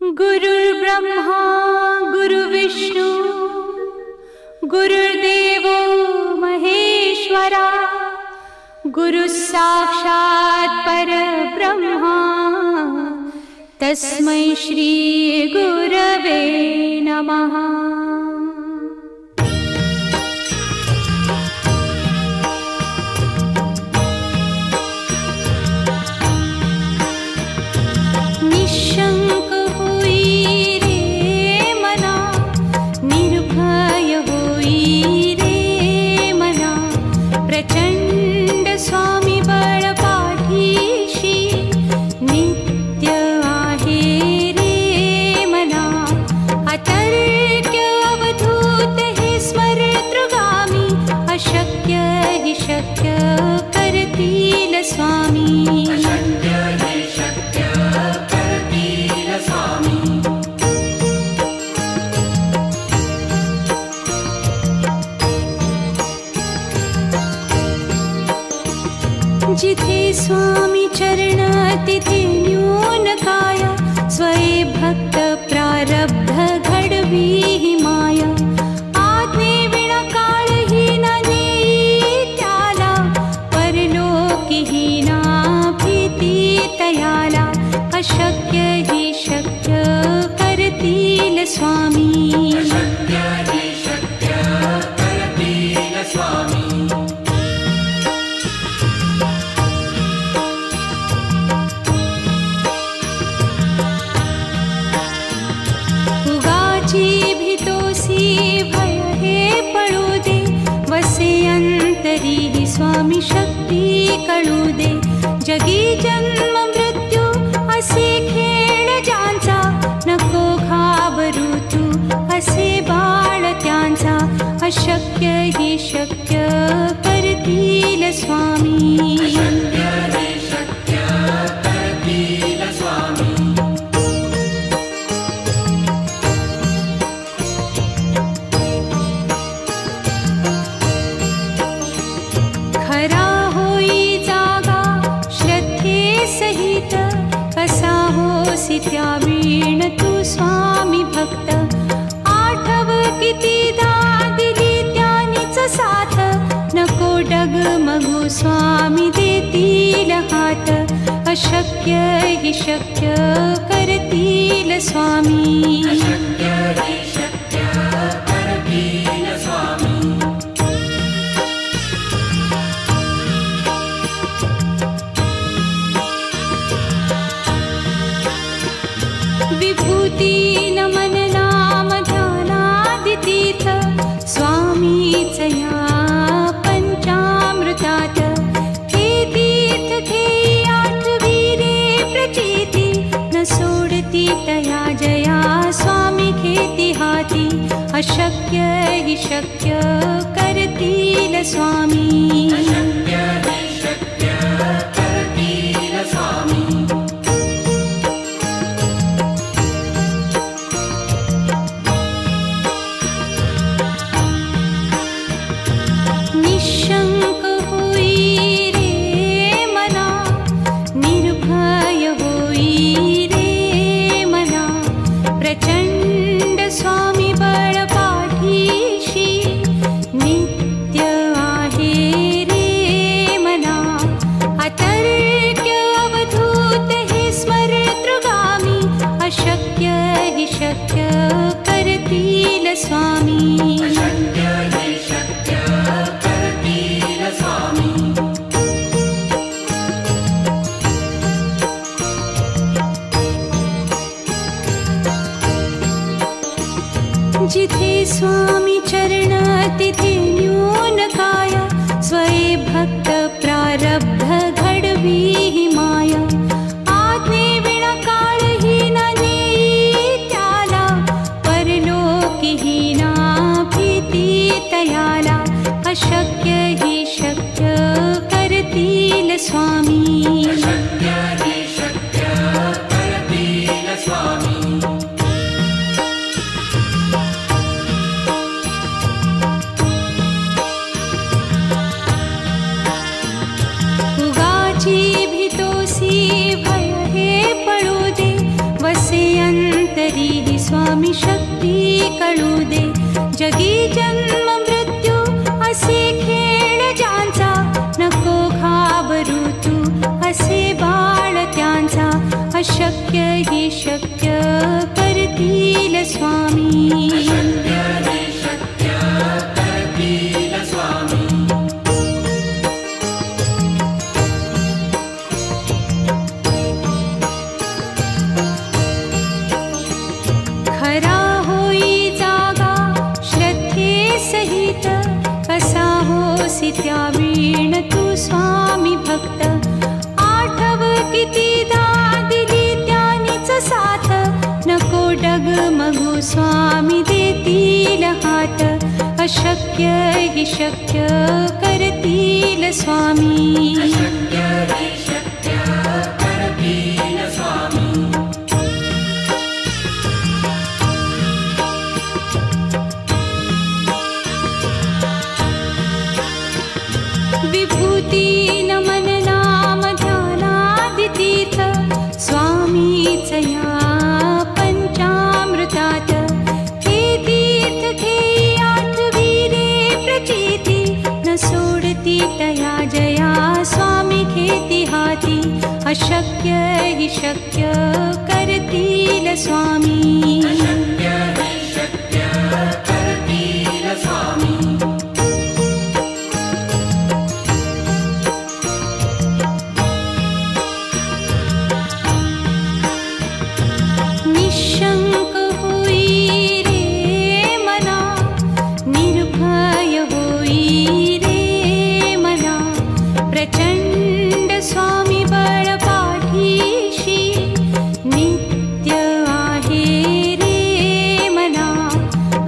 गुरुर्ब्रह्मा गुरुर्विष्णु गुरुर्देवो महेश्वरा गुरुस्साक्षात् परब्रह्मा तस्मै श्री गुरवे नमः। निशंक होई रे मना, निर्भय होई रे मना, प्रचंड स्वामी बळ पाठीशी नित्य आहे रे मना। अतर्क्य अवधूत हे स्मरतृगामी, अशक्य हि शक्य करतील स्वामी। जिथे स्वामी चरण तिथे न्यून काया, स्वये भक्त प्रारब्ध घडवी ही माया। आज्ञे विना काळही न नेई त्याला, परलोकी ही ना भीती तयाला। अशक्य ही शक्य करतील स्वामी। भय हे पळू दे, वसे अंतरी ही स्वामी शक्ती कळू दे। जगी जन्म मृत्यू असे खेळ ज्यांचा, नको घाबरू तू असे बाळ त्यांचा। अशक्य ही शक्य करतील स्वामी। खरा होई जागा श्रद्धे सहित, कसा होसी त्या वीण तू स्वामी भक्त। आठव कितीदा दिली त्यानीच साथ, नको डगमगू स्वामी देतील हात। अशक्य हि शक्य करतील स्वामी। विभूती नमन नाम ध्यानादितीर्थ, स्वामीच या पंचामृतात। हे तीर्थ घेई आठवी रे प्रचिती, न सोडती तया जया स्वामी घेती हाती। अशक्य हि शक्य करतील स्वामी। निशंक होई रे मना, निर्भय होई रे मना, प्रचंड स्वामी बळ पाठीशी नित्य आहे रे मना। अतर्क्य अवधूत हे स्मरतृगामी, अशक्य हि शक्य करतील स्वामी। जिथे स्वामी चरण तिथे न्यून काया, स्वये भक्त प्रारब्ध घडवी ही माया। आज्ञे विना काळही न नेई त्याला, परलोकी ही ना भीती तयाला। अशक्य ही शक्य करतील स्वामी। भय हे पळू दे, वसे अंत स्वामी शक्ती कळू दे. जगी जन्म मृत्यू असे खेळ ज्यांचा, नको घाबरू तू असे बाळ त्यांचा. अशक्य ही शक्य करतील स्वामी. खरा होई जागा श्रद्धे सहित, कसा होसी त्या वीण तू स्वामी भक्त. आठव कितीदा दिली त्यानीच साथ, नको डगमगू स्वामी देतील हात. अशक्य ही शक्य करतील स्वामी. विभूती नमन नाम ध्यानादितीर्थ, स्वामीच या पंचामृतात. हे तीर्थ घेई आठवी रे प्रचिती, न सोडती तया जया स्वामी घेती हाती. अशक्य ही शक्य करतील स्वामी. निशंक होई रे मना, निर्भय होई रे मना. प्रचंड स्वामी बळ पाठीशी, नित्य आहे रे मना.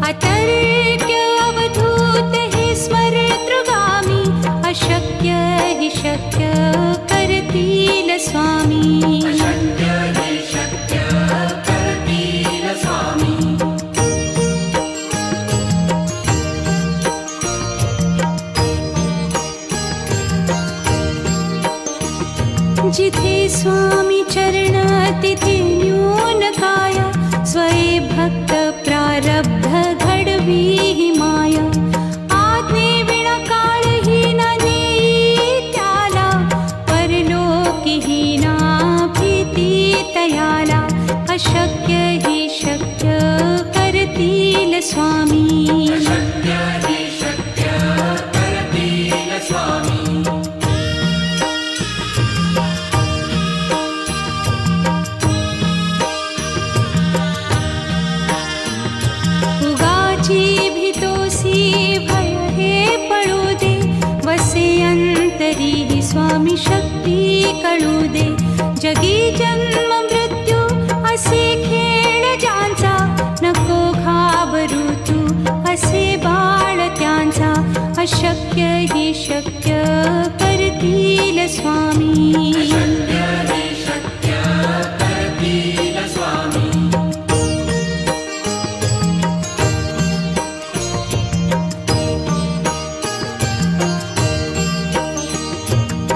अतर्क्य अवधूत हे स्मरतृगामी, अशक्य ही शक्य करतील स्वामी. जिथे स्वामी चरण तिथे न्यून काया, स्वये भक्त प्रारब्ध घडवी ही माया. आज्ञे विना काळही न नेई त्याला, परलोकी ही ना भीती तयाला. अशक्य ही शक्य करतील स्वामी. भय हे पळू दे, वसे अंतरी ही स्वामी शक्ती कळू दे. जगी जन्म मृत्यू असे खेळ ज्यांचा, नको घाबरू तू असे बाळ त्यांचा. अशक्य ही शक्य करतील स्वामी.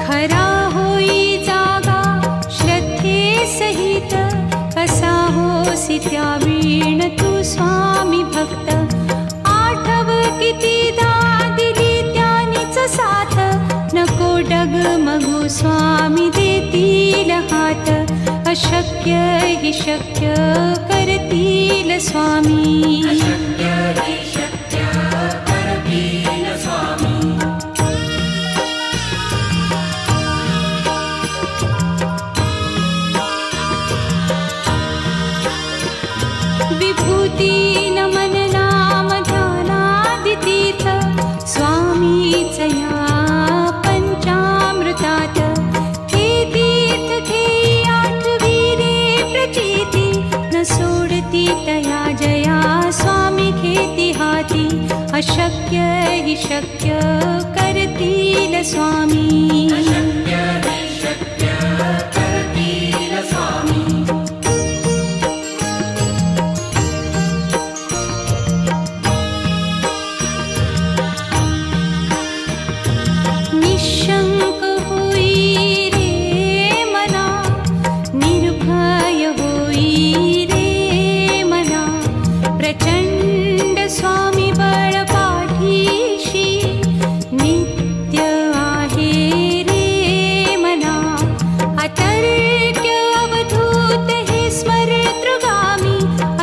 खरा होई जागा श्रद्धे सहित, कसा होसी त्या वीण तू स्वामी भक्त. आठव कितीदा दिली त्यानीच साथ, नको डगमगू स्वामी देतील हात. अशक्य ही शक्य करतील स्वामी. विभूती नमन नाम ध्यानादितीर्थ, स्वामीच या पंचामृतात. हे तीर्थ घेई आठवी रे प्रचिती, न सोडती तया जया स्वामी घेती हाती. अशक्य ही शक्य करतील स्वामी. निशंक होई रे मना, निर्भय होई रे मना.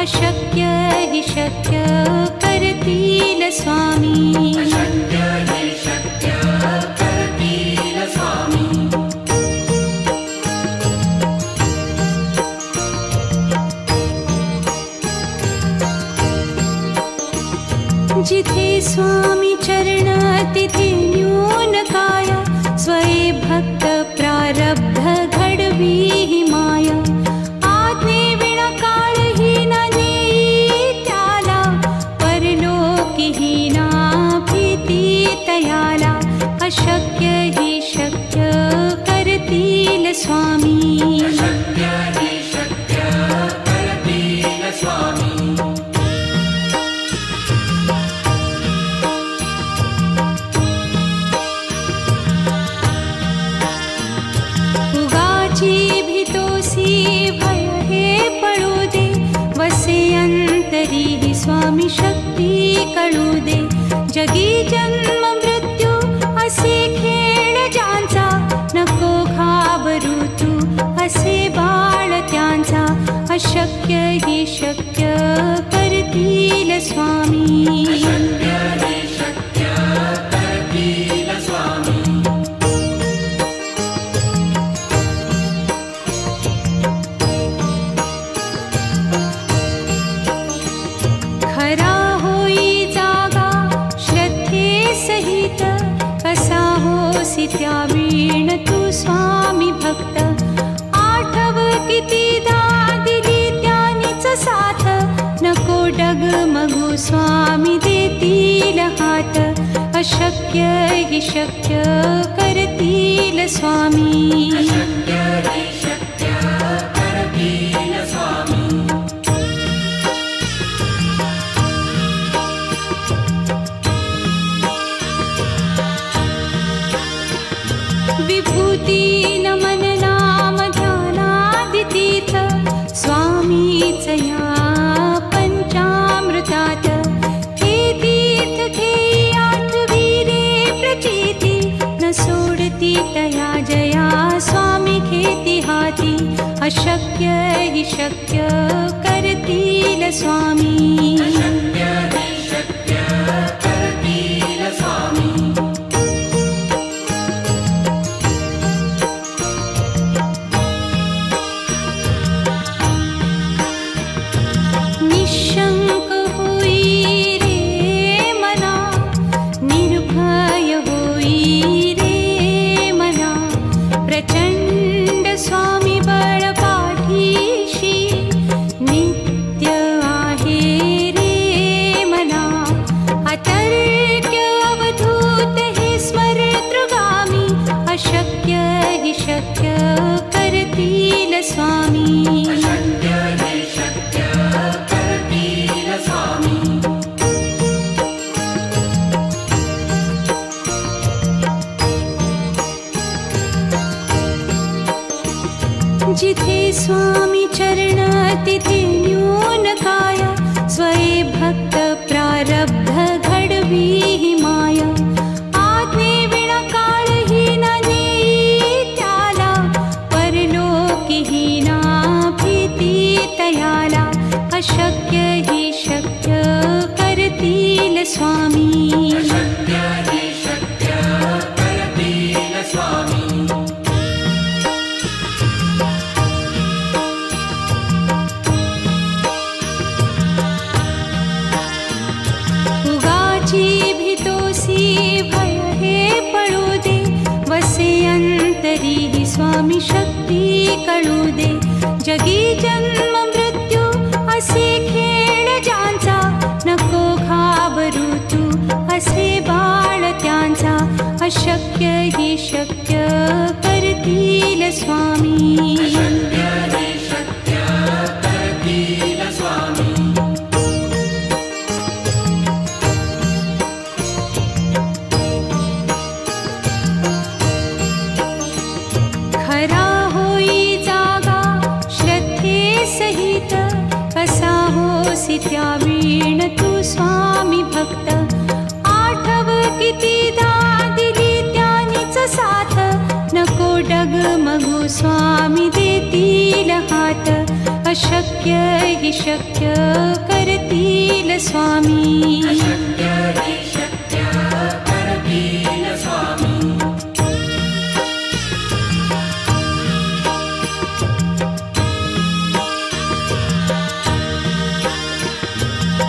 अशक्य हि शक्य करतील स्वामी. अशक्य हि शक्य करतील स्वामी. जिथे स्वामी चरण तिथे न्यून काय. स्वये भक्त प्रारब्ध घडवी हि माया. आज्ञे विना काळही न नेई त्याला. परलोकी ही ना भीती तयाला. अशक्य हि शक्य करतील स्वामी. अशक्य हि शक्य करतील स्वामी. भय हे पळू दे. वसे अंतरी ही स्वामी शक्ती कळू दे. जगी जन्म मृत्यू असे खेळ ज्यांचा. नको घाबरू तू असे बाळ त्यांचा. अशक्य हि शक्य करतील स्वामी. अशक्य हि शक्य करतील स्वामी. खरा होई जागा श्रद्धे सहित. कसा होसी त्या वीण तू स्वामी भक्त. आठव कितीदा दिली त्यानीच साथ. नको डगमगू स्वामी देतील हात. अशक्य हि शक्य करतील स्वामी. अशक्य हि शक्य करतील स्वामी. विभूती नमन नाम ध्यानादितीर्थ. स्वामीच या पंचामृतात. हे तीर्थ घेई आठवी रे प्रचिती. न सोडती तया जया स्वामी घेती हाती. अशक्य हि शक्य करतील स्वामी. अशक्य हि शक्य करतील स्वामी. निशंक होई रे मना. निर्भय होई रे मना. प्रचंड स्वामी बळ पाठीशी. नित्य आहे रे मना. अतर्क्य अवधूत हे स्मरतृगामी. अशक्य हि शक्य करतील स्वामी. अशक्य हि शक्य करतील स्वामी. जिथे स्वामी चरण तिथे न्यून काय. स्वये भक्त प्रारब्ध घडवी हि माया. आज्ञे विना काळही न नेई त्याला. परलोकी ही ना भीती तयाला. अशक्य हि शक्य करतील स्वामी. अशक्य हि शक्य करतील स्वामी. उगाची भीतोसी भय हे पळू दे. वसे अंतरी ही स्वामी शक्ती कळू दे. जगी जन्म मृत्यू असे खेळ ज्यांचा. नको घाबरू तू असे बाळ त्यांचा. अशक्य हि शक्य करतील स्वामी. अशक्य हि शक्य करतील स्वामी. खरा होई जागा श्रद्धे सहित. कसा होसी त्या वीण तू स्वामी भक्त. आठव कितीदा दिली त्यानीच साथ. नको डगमगू स्वामी देतील हात. अशक्य हि शक्य करतील स्वामी. अशक्य हि शक्य करतील स्वामी.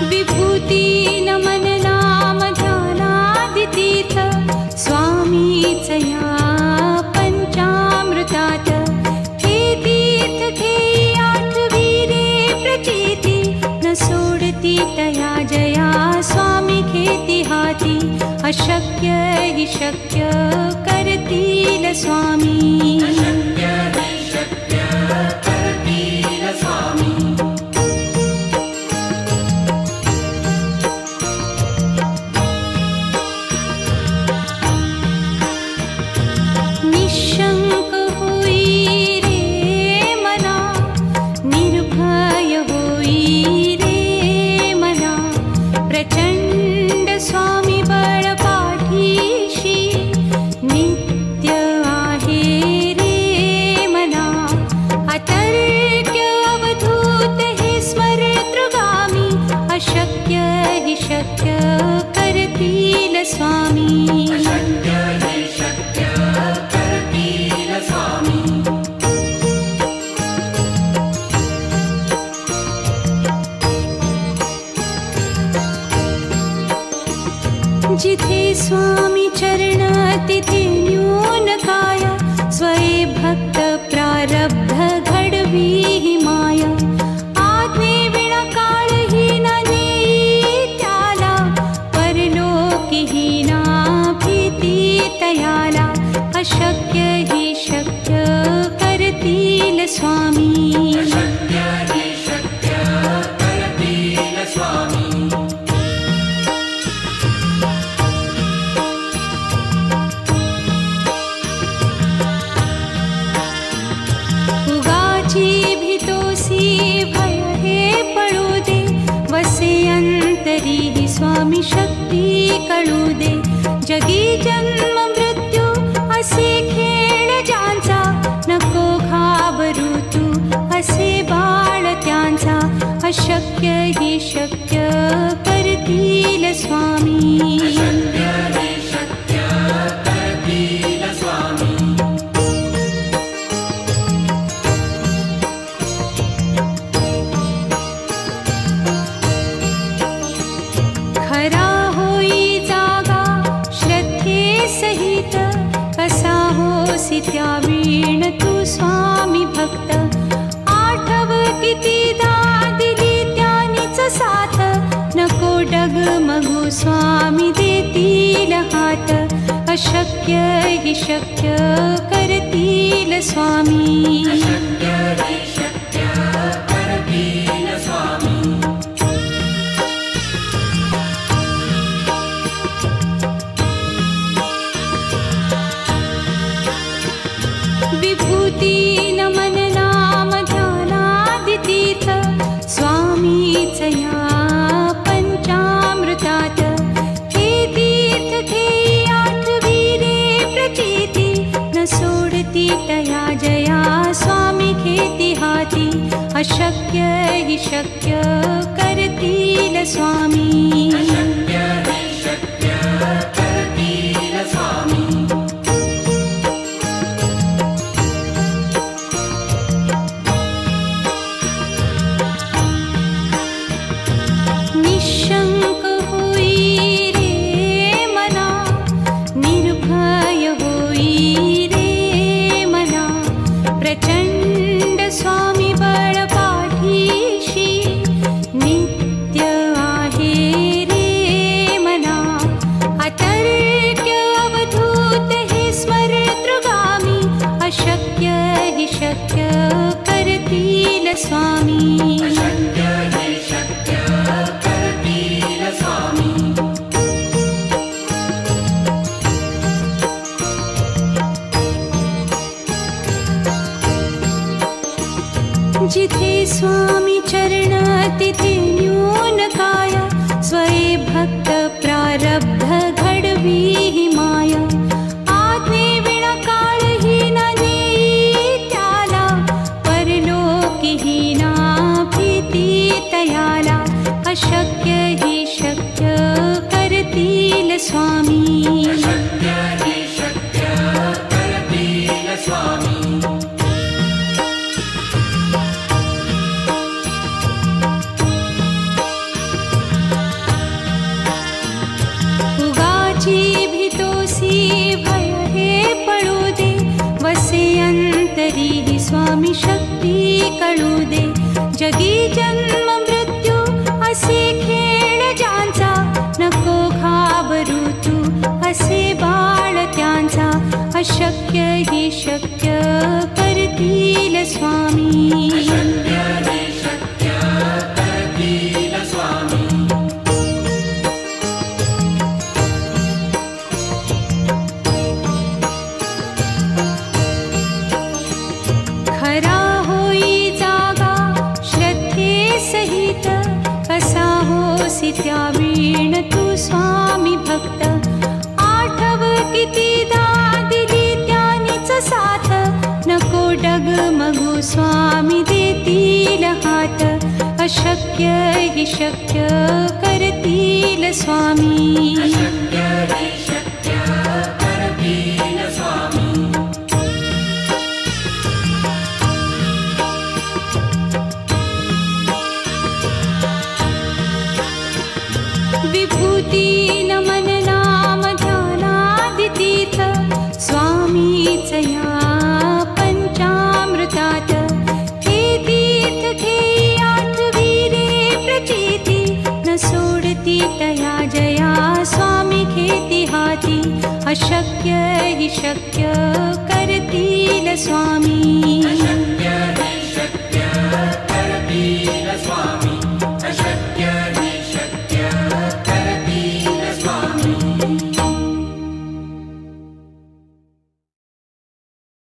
विभूती नमन नाम ध्यानादितीर्थ स्वामीच या पंचामृतात. हे तीर्थ घेई आठविरे प्रचिती न सोडती तया जया स्वामी घेती हाती. अशक्य हि शक्य करतील स्वामी. अशक्य हि शक्य करतील स्वामी. निशंक होई रे मना, निर्भय होई रे मना. प्रचंड स्वामी बळ पाठीशी नित्य आहे रे मना. अतर्क्य अवधूत हे स्मरतृगामी. अशक्य हि शक्य करतील स्वामी. अशक्य हि शक्य करतील स्वामी. जिथे स्वामी चरण तिथे न्यून काय. स्वये भक्त प्रारब्ध घडवी हि माया. आज्ञे विना काळही न नेई त्याला. परलोकीही ना भीती तयाला. अशक्य हि शक्य करतील स्वामी. अशक्य हि शक्य करतील स्वामी. उगाची भीतोसी भय हे पळू दे. वसे अंतरी हि स्वामी शक्ती कळू दे. जगी जन्म मृत्यू असे खेळ ज्यांचा. नको घाबरू तू असे बाळ त्यांचा. अशक्य हि शक्य करतील स्वामी. अशक्य हि शक्य करतील स्वामी. खरा होई जागा श्रद्धे सहित. कसा होसी त्या वीण तू स्वामी भक्त. आठव कितीदा दिली त्यानीच साथ. नको डगमगू स्वामी देतील हात. अशक्य हि शक्य करतील स्वामी. अशक्य हि शक्य करतील स्वामी. विभूती नमन नाम ध्यानादितीर्थ स्वामीच या पंचामृतात. हे तीर्थ घेई आठविरे प्रचिती न सोडती तया जया स्वामी घेती हाती. अशक्य हि शक्य करतील स्वामी. अशक्य हि शक्य करतील स्वामी. निशंक होई रे मना, निर्भय होई रे मना. प्रचंड स्वामी बळ पाठीशी नित्य आहे रे मना. अतर्क्य अवधूत हे स्मरतृगामी. अशक्य हि शक्य करतील स्वामी. अशक्य हि शक्य करतील स्वामी. जिथे स्वामी चरण तिथे न्यून काय. स्वये भक्त प्रारब्ध घडवी हि माया. आज्ञे विना काळही न नेई त्याला. परलोकीही ना स्वामी अशक्य हि शक्य करतील स्वामी उगाची भीतोसी भय हे पडू दे वसे अंतरी ही स्वामी शक्ती कळू दे जगी जन्म मृत्यू असे खेळ ज्यांचा नको घाबरू तू असे बाळ त्यांचा अशक्य हि शक्य करतील स्वामी अशक्य हि शक्य करतील स्वामी खरा होई जागा श्रद्धे सहित कसा होसी त्या वीण तू स्वामी भक्त आठव कितीदा दिली त्यानीच साथ नको डगमगू स्वामी देतील हात अशक्य हि शक्य करतील स्वामी अशक्य हि शक्य करतील स्वामी विभूती नमन नाम ध्यानादितीर्थ स्वामीच या पंचामृतात हे तीर्थ घेई आठवीरे प्रचिती न सोडती तया जया स्वामी घेती हाती अशक्य हि शक्य करतील स्वामी अशक्य